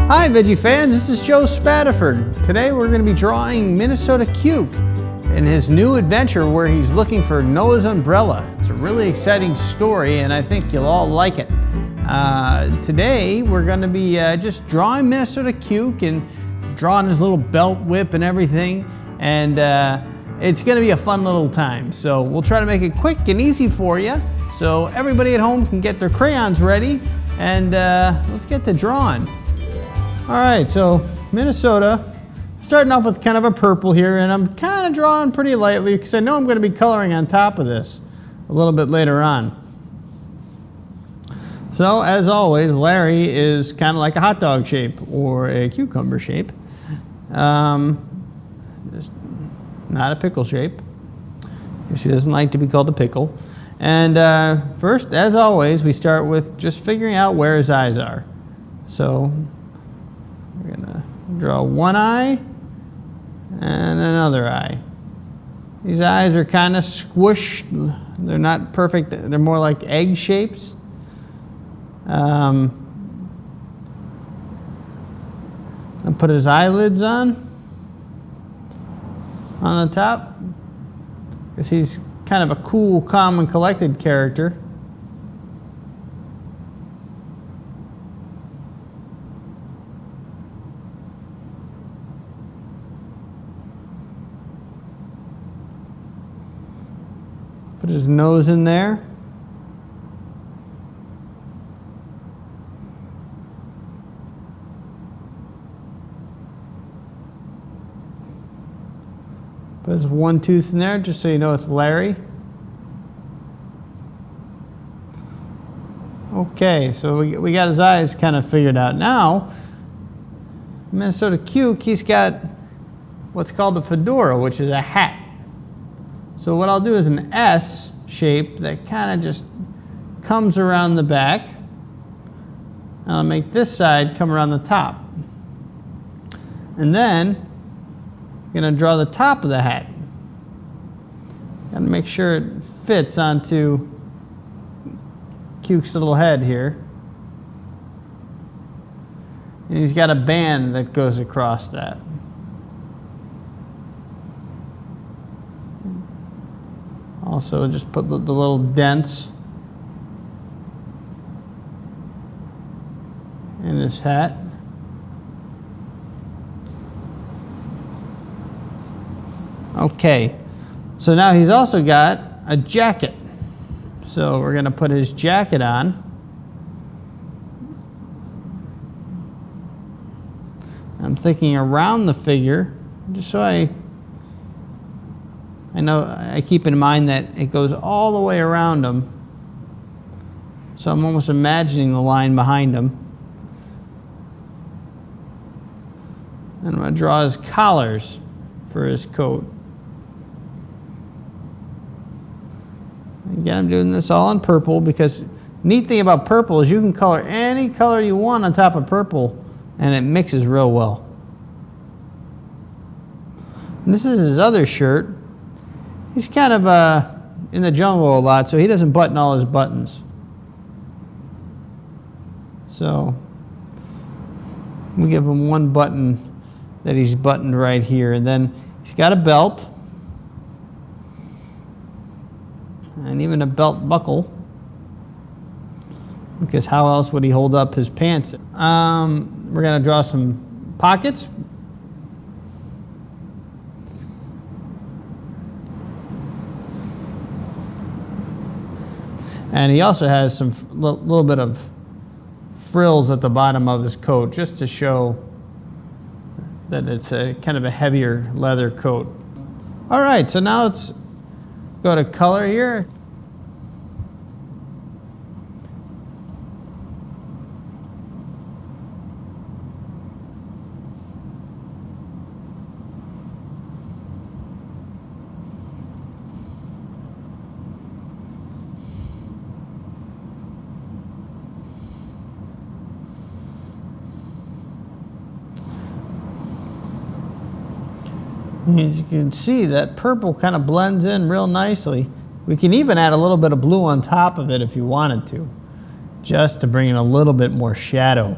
Hi Veggie fans, this is Joe Spataford. Today we're going to be drawing Minnesota Cuke in his new adventure where he's looking for Noah's umbrella. It's a really exciting story and I think you'll all like it. Today we're going to be just drawing Minnesota Cuke and drawing his little belt whip and everything, and it's going to be a fun little time. So we'll try to make it quick and easy for you so everybody at home can get their crayons ready, and let's get to drawing. All right, so Minnesota, starting off with kind of a purple here, and I'm kind of drawing pretty lightly because I know I'm going to be coloring on top of this a little bit later on. So as always, Larry is kind of like a hot dog shape or a cucumber shape, just not a pickle shape because he doesn't like to be called a pickle. And first, as always, we start with just figuring out where his eyes are. So we're gonna draw one eye and another eye. These eyes are kind of squished. They're not perfect. They're more like egg shapes. And put his eyelids on the top because he's kind of a cool, calm, and collected character. Put his nose in there. Put his one tooth in there just so you know it's Larry. Okay, so we got his eyes kind of figured out. Now, Minnesota Cuke, he's got what's called a fedora, which is a hat. So what I'll do is an S shape that kind of just comes around the back. And I'll make this side come around the top. And then I'm going to draw the top of the hat. Got to make sure it fits onto Cuke's little head here. And he's got a band that goes across that. Also, just put the little dents in his hat. Okay, so now he's also got a jacket. So we're going to put his jacket on. I'm thinking around the figure, just so I know I keep in mind that it goes all the way around him. So I'm almost imagining the line behind him. And I'm going to draw his collars for his coat. Again, I'm doing this all in purple because neat thing about purple is you can color any color you want on top of purple and it mixes real well. And this is his other shirt. He's kind of in the jungle a lot, so he doesn't button all his buttons. So we give him one button that he's buttoned right here, and then he's got a belt and even a belt buckle, because how else would he hold up his pants? We're going to draw some pockets. And he also has some little bit of frills at the bottom of his coat, just to show that it's a kind of a heavier leather coat. All right, so now let's go to color here. As you can see, that purple kind of blends in real nicely. We can even add a little bit of blue on top of it if you wanted to, just to bring in a little bit more shadow.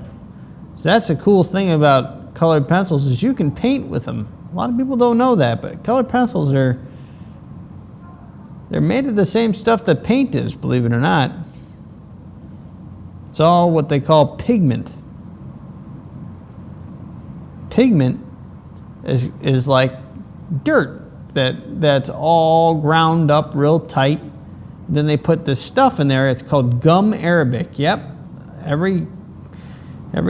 So that's the cool thing about colored pencils is you can paint with them. A lot of people don't know that, but colored pencils they're made of the same stuff that paint is, believe it or not. It's all what they call pigment. Pigment is like dirt that's all ground up real tight. Then they put this stuff in there. It's called gum arabic. Yep, every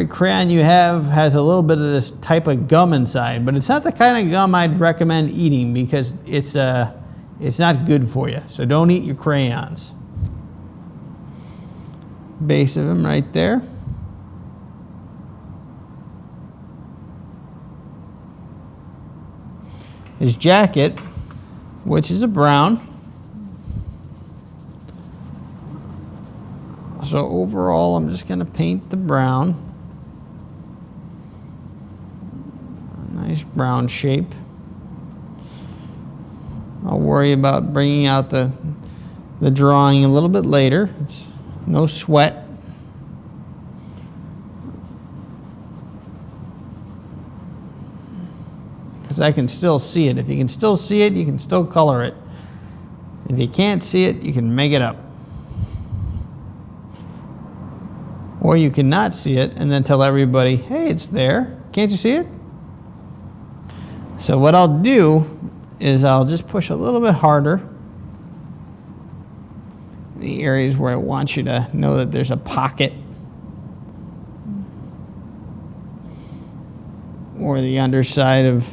crayon you have has a little bit of this type of gum inside, but it's not the kind of gum I'd recommend eating because it's not good for you. So don't eat your crayons. Base of him right there. His jacket, which is a brown. So overall, I'm just going to paint the brown. Nice brown shape. I'll worry about bringing out the drawing a little bit later. It's no sweat. Because I can still see it. If you can still see it, you can still color it. If you can't see it, you can make it up. Or you cannot see it and then tell everybody, hey, it's there. Can't you see it? So what I'll do is I'll just push a little bit harder in the areas where I want you to know that there's a pocket. Or the underside of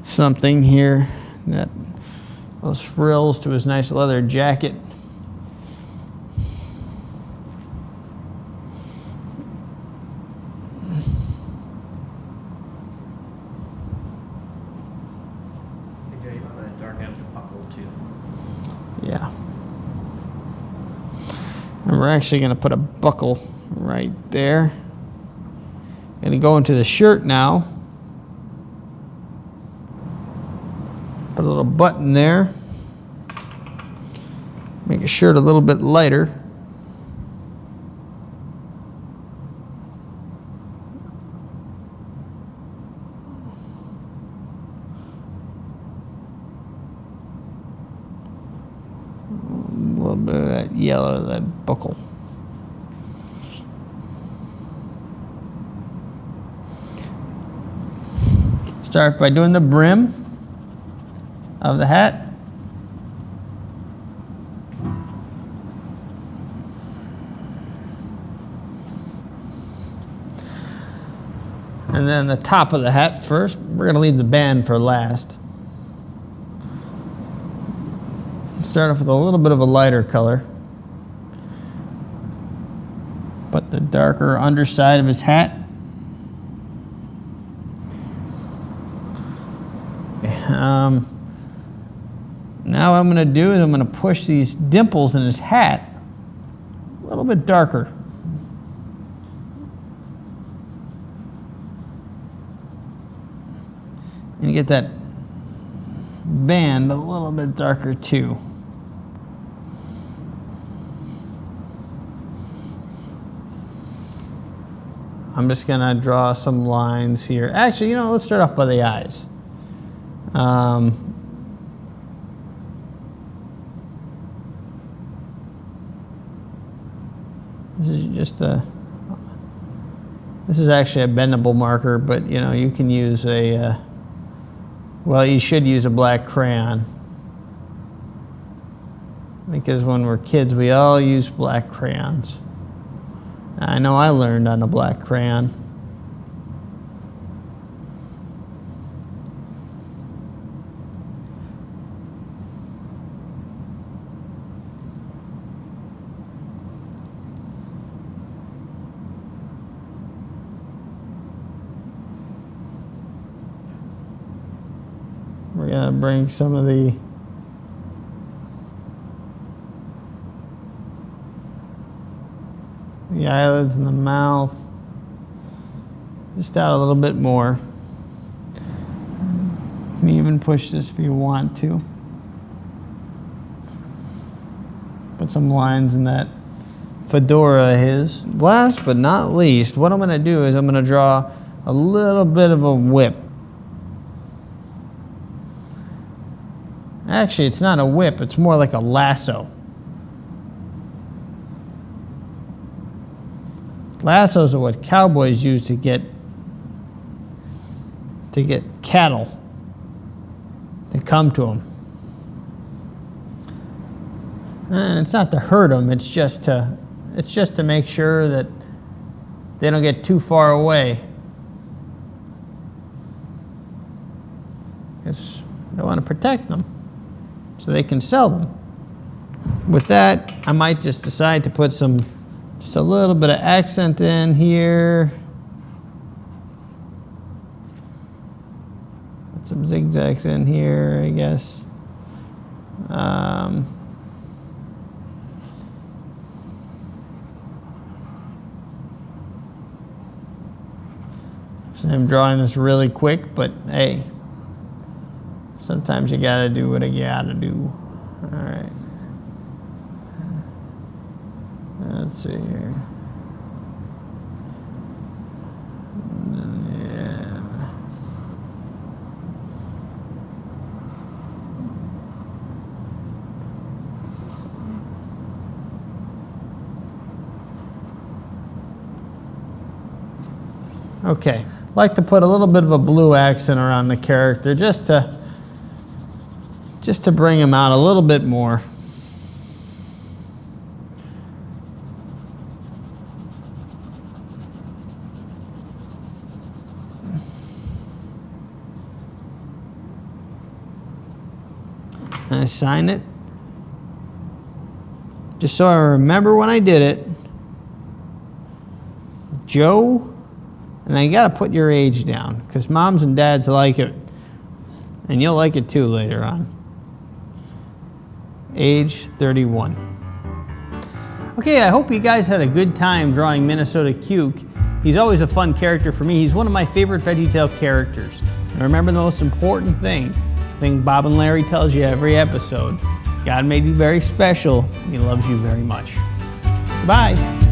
something here, those frills to his nice leather jacket. Yeah. And we're actually going to put a buckle right there. Going to go into the shirt now. Put a little button there. Make a shirt a little bit lighter. A little bit of that yellow, that buckle. Start by doing the brim of the hat. And then the top of the hat first. We're going to leave the band for last. Start off with a little bit of a lighter color. Put the darker underside of his hat. Now what I'm going to do is I'm going to push these dimples in his hat a little bit darker. And get that band a little bit darker too. I'm just going to draw some lines here. Actually, you know, let's start off by the eyes. This is actually a bendable marker, but you know, you can use a, well, you should use a black crayon. Because when we're kids, we all use black crayons. I know I learned on a black crayon. We're going to bring some of the eyelids and the mouth just out a little bit more. You can even push this if you want to. Put some lines in that fedora of his. Last but not least, what I'm going to do is I'm going to draw a little bit of a whip. Actually, it's not a whip, it's more like a lasso. Lassos are what cowboys use to get cattle to come to them. And it's not to hurt them, it's just to make sure that they don't get too far away. Because they want to protect them so they can sell them. With that, I might just decide to put just a little bit of accent in here. Put some zigzags in here, I guess. So I'm drawing this really quick, but hey, sometimes you gotta do what you gotta do. All right. Let's see here. Yeah. Okay. I like to put a little bit of a blue accent around the character just to bring him out a little bit more. And I sign it just so I remember when I did it. Joe, and I gotta put your age down because moms and dads like it, and you'll like it too later on. Age 31. Okay, I hope you guys had a good time drawing Minnesota Cuke. He's always a fun character for me. He's one of my favorite VeggieTales characters. And remember the most important thing Bob and Larry tells you every episode. God made you very special. He loves you very much. Bye.